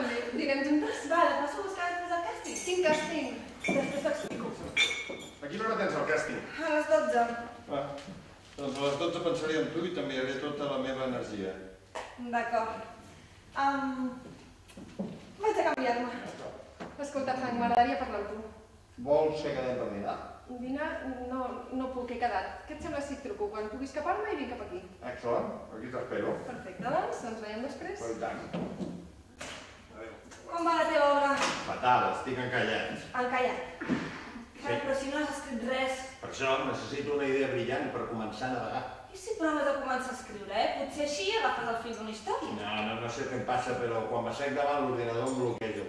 també. Dinem juntes? Vale, passo a buscar després del càsting. Tinc càsting. Després t'explico. A quina hora tens el càsting? A les 12. Doncs a les 12 pensaré en tu i t'enviaré tota la meva energia. D'acord. Vaig a canviar-me. Escolta, Frank, m'agradaria parlar amb tu. Vols que quedem per dinar? Dinar no puc, he quedat. Què et sembla si et truco? Quan puguis escapar-me i vinc cap aquí. Excel·lent, aquí t'espero. Perfecte, doncs ens veiem després. Per tant. Com va la teva obra? Fatal, estic encallat. Encallat. Però si no has escrit res. Per això necessito una idea brillant per començar a navegar. I si proves a començar a escriure, Potser així agafes el fil d'una història. No sé què em passa, però quan m'assec davant l'ordinador em bloquejo.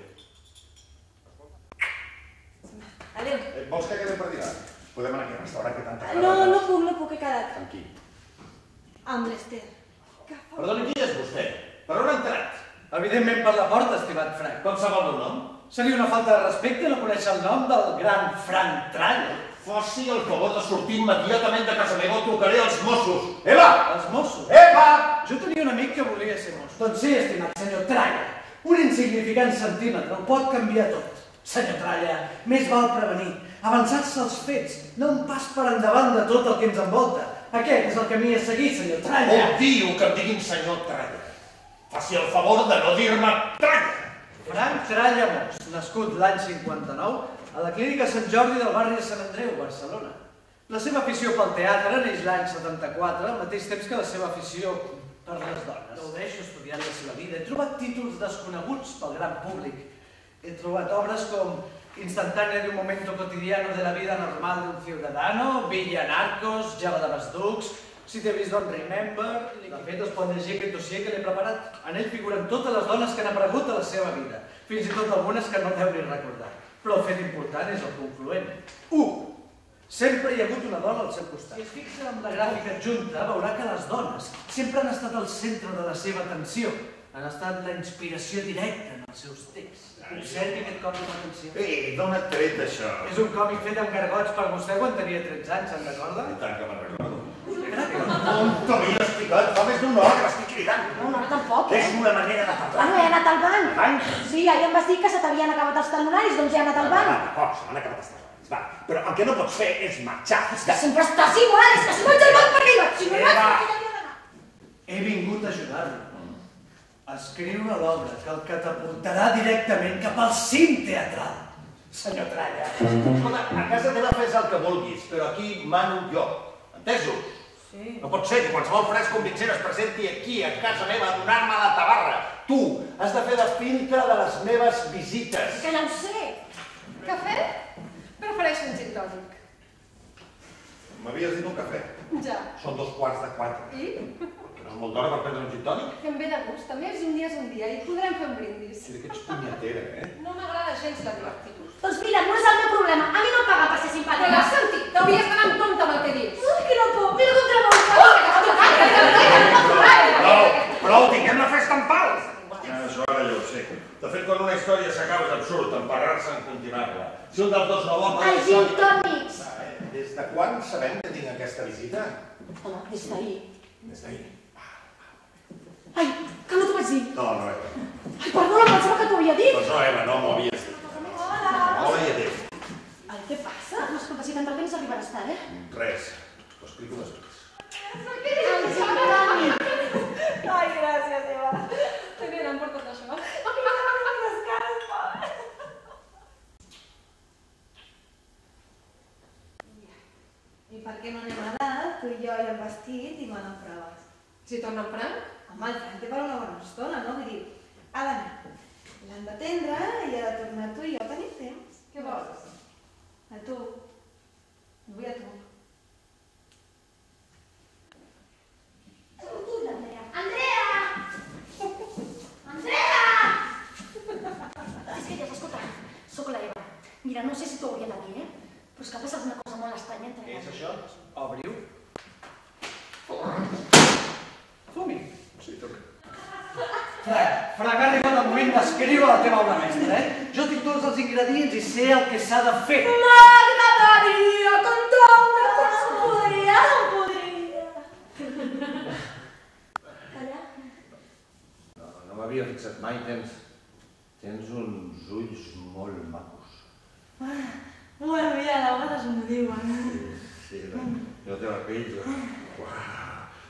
Adéu. Vols que quedem per dinar? Podem anar aquí al restaurant que tanta No puc, he quedat. Amb qui? Amb l'Ester. Perdoni, qui és vostè? Per on ha entrat? Evidentment per la porta, estimat Frank. Com sap el meu nom? Seria una falta de respecte no conèixer el nom del gran Frank Tralla. Faci el favor de sortir immediatament de casa meva o trucaré als Mossos. Eva! Els Mossos? Eva! Jo tenia un amic que volia ser mosso. Doncs sí, estimat senyor Tralla. Un insignificant centímetre ho pot canviar tot. Senyor Tralla, més val prevenir, avançar-se als fets, no un pas per endavant de tot el que ens envolta. Aquest és el camí a seguir, senyor Tralla. Odio que em diguin senyor Tralla. Faci el favor de no dir-me Tralla. Frank Tralla Mos, nascut l'any 59 a la clínica Sant Jordi del barri de Sant Andreu, Barcelona. La seva afició pel teatre neix l'any 74, al mateix temps que la seva afició per les dones. Gaudeixo estudiant la seva vida, he trobat títols desconeguts pel gran públic. He trobat obres com Instantánea de un momento cotidiano de la vida normal de un ciudadano, Villa Narcos, Java de Basdux, Si t'he vist, don't remember... De fet, es pot llegir aquest dossier que l'he preparat. En ell figuren totes les dones que han aparegut a la seva vida, fins i tot algunes que no deu ni recordar. Però el fet important és el concloent. 1. Sempre hi ha hagut una dona al seu costat. Si es fixa en la gràfica adjunta, veurà que les dones sempre han estat al centre de la seva atenció. Han estat la inspiració directa en els seus texts. Observi aquest còmic amb atenció. Ei, d'on et tret això? És un còmic fet amb gargots per vostè quan tenia 13 anys, se'n recorda? I tant que me'n recordo. On t'havia explicat? Fa més d'una hora que l'estic cridant. No, no, tampoc, És una manera de parlar. he anat al banc. Banc? Sí, ahir em vas dir que se t'havien acabat els talonaris, doncs he anat al banc. D'acord, se m'han acabat els talonaris. Va, però el que no pots fer és marxar. És que sempre estàs igual, és que si vaig al banc per arribar, si no vaig, per aquí havia d'anar. He vingut a ajudar-lo a escriure l'obra que el catapultarà directament cap al cim teatral. Senyor Tralla. Escolta, a casa teva fes el que vulguis, però aquí mano jo. Entesos? Sí. No pot ser que qualsevol fresc convincent es presenti aquí, a casa meva, a donar-me la tabarra. Tu has de fer de filtre de les meves visites. Que ja ho sé. Cafè? Prefereixo un gin tònic. M'havies dit un cafè. Ja. Són 3:45. I? No és molt d'hora per prendre un gin tònic? Que em ve de gust. A més, un dia és un dia i podrem fer un brindis. Sí, que ets punyetera, No m'agrada gens la teva actitud. Doncs mira, no és el meu problema. A mi no em paga per ser Però simpàtica. l'has sentit? T'hauries d'anar amb compte amb el que dius. Ai, quina por. Mira com tremol. Prou, tinguem la festa en pau! Això ara ja ho sé. De fet, quan una història s'acaba és absurd, emparrar-se en continuar-la. Si un dels dos no vol... Els gin tònics. Des de quan sabem que tinc aquesta visita? Home, des d'ahir. Des d'ahir. Ai, que no t'ho vaig dir. No, Eva. Ai, perdona, pensava que t'ho havia dit. Doncs no, Eva, no m'ho havies dit. Hola. Hola i adéu. Ai, què passa? No, escolta, si tant per temps arribaràs tard, Res. T'ho explico després. El gin tònic. Ai, gràcies, Eva. També n'han portat això. Les cares, pobre. I per què no anem a dalt, tu i jo i el vestit, i m'han proves? Si torna en Frank? Home, el Frank té per una bona estona, no? Vull dir, ha d'anar. L'han d'atendre i ha de tornar tu i jo tenim temps. Què vols? A tu. Vull a tu. Andrea! Andrea! És que ja has escoltat. Soc la Eva. Mira, no sé si t'ho hauria de dir, però és que ha passat una cosa molt estranya entre Què és això? Obriu. Fumi. Sí, toca. Frank, ha arribat el moment d'escriure la teva obra mestra, Jo tinc tots els ingredients i sé el que s'ha de fer. M'agradaria cantar una cosa. No podria. Calla. No m'havia fixat mai, tens Tens uns ulls molt macos. Bueno, mira, de vegades m'ho diuen. Sí, la teva pell... Uau,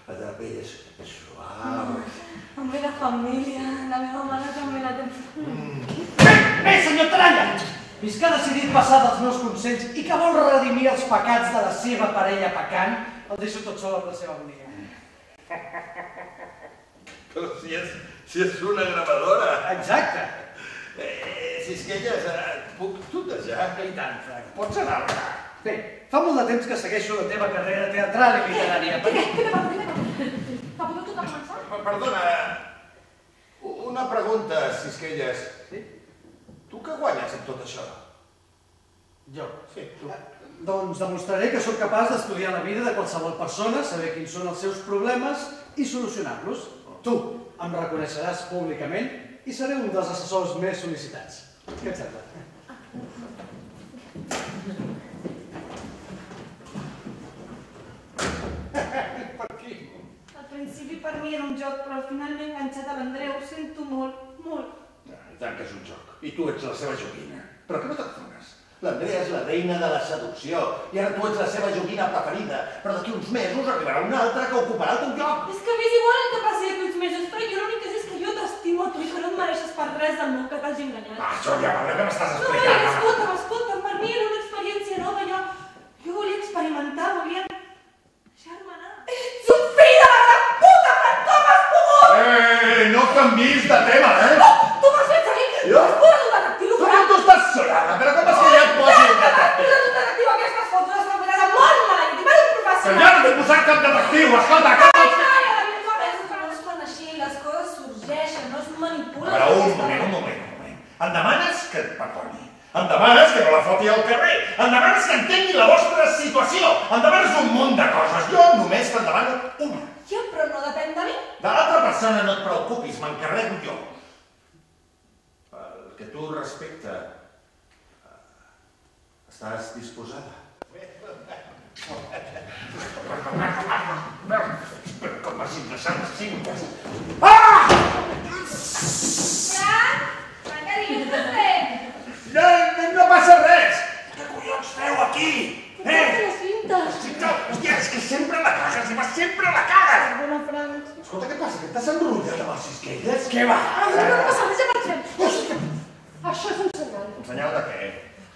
la teva pell és suau. La meva família, la meva mare també la té. Bé, senyor Tralla! Vist que ha decidit passar dels meus consells i que vol redimir els pecats de la seva parella pecant, el deixo tot sol amb la seva bonica. Però si és una gravadora. Exacte. Sisquelles, puc tutejar? I tant, Frank. Pots anar-ne. Bé, fa molt de temps que segueixo la teva carrera teatral i literària. Papo, no toca començar? Perdona, una pregunta, Sisquelles. Sí? Tu què guanyes amb tot això? Jo? Sí, tu. Doncs demostraré que sóc capaç d'estudiar la vida de qualsevol persona, saber quins són els seus problemes i solucionar-los. Tu em reconeixeràs públicament i seré un dels assessors més sol·licitats. Què et sembla? Per aquí. Al principi per mi era un joc, però al final m'he enganxat a l'Andreu. Ho sento molt, molt. I tant que és un joc. I tu ets la seva joguina. Però que no te'n fones. L'Andrea és la reina de la seducció. I ara tu ets la seva joguina preferida. Però d'aquí uns mesos arribarà una altra que ocuparà el teu lloc. És que m'és igual el que passi d'aquí uns mesos, però jo l'únic que sé és que jo t'estimo a tu i que no et mereixes per res del món que t'hagi enganyat. Això ja parla que m'estàs No, explicant. escolta'm, per mi era una experiència nova. Jo volia experimentar, volia deixar-me anar. Ets un fill de la gran puta, Frank, com has pogut? No canviïs de tema, No, tu m'has fet seguir. Jo? Has posat un detectiu, Frank. Tu estàs solana, però com és que ja et posi un detectiu? Has posat un detectiu, aquestes fotos les va posar molt maleït, i va dir un Que professional. ja no t'he posat cap detectiu, escolta, que... No es fan així, les coses sorgeixen, no es manipulen. Però un moment. Em demanes que et perdoni. Em demanes que no la foti al carrer. Em demanes que entengui la vostra situació. Em demanes un munt de coses. Jo només te'n demano una. Ja, però no depèn de mi. De l'altra persona no et preocupis, m'encarrego jo. El que tu respecte... Estàs disposada? Com m'has interessat les cintes. Ah! Frank, què estàs fent? No passa res! Què collons feu aquí? Les cintes. Hòstia, és que sempre la cagues, i vas sempre la cagues! Perdona, Frank. Escolta, què passa? Que t'has enrotllat amb els Sisquelles? Què va? No passa res, ja marxem. Això és un senyal. Un senyal de què?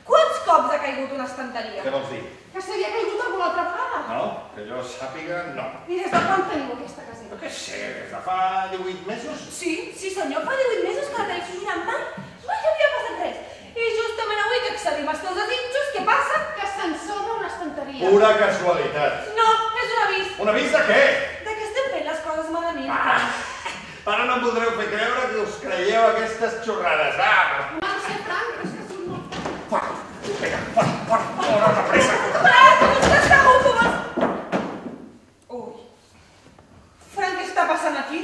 Quants cops ha caigut una estanteria? Què vols dir? Que s'havia caigut alguna altra vegada. No, que jo sàpiga, no. I des de quan teniu aquesta caseta? Però què sé, des de fa 18 mesos? Sí senyor, fa 18 mesos que la tenim. Mira, mai havia passat res. I justament avui que accedim als teus desitjos, què passa? Que s'ensorra una estanteria. Pura casualitat. No, és un avís. Un avís de què? De que estem fent les coses malament. Ara no em voldreu fer creure que us creieu aquestes xorrades. Marxa, Frank, és que surt molt fort. Fora! Vinga, fora, de pressa! Frank, no estàs segur com es... Ui. Frank, què està passant aquí?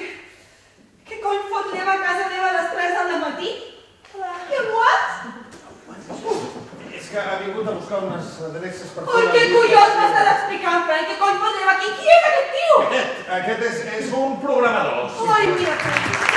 Què cony fot l'Eva a casa meva a les 3 del matí? Què, what? És que ha vingut a buscar unes adreces per... Ui, què collons m'estàs explicant, Frank? Què cony fot l'Eva aquí? Qui és aquest tio? Aquest és un programador. Ai, mira, Frank.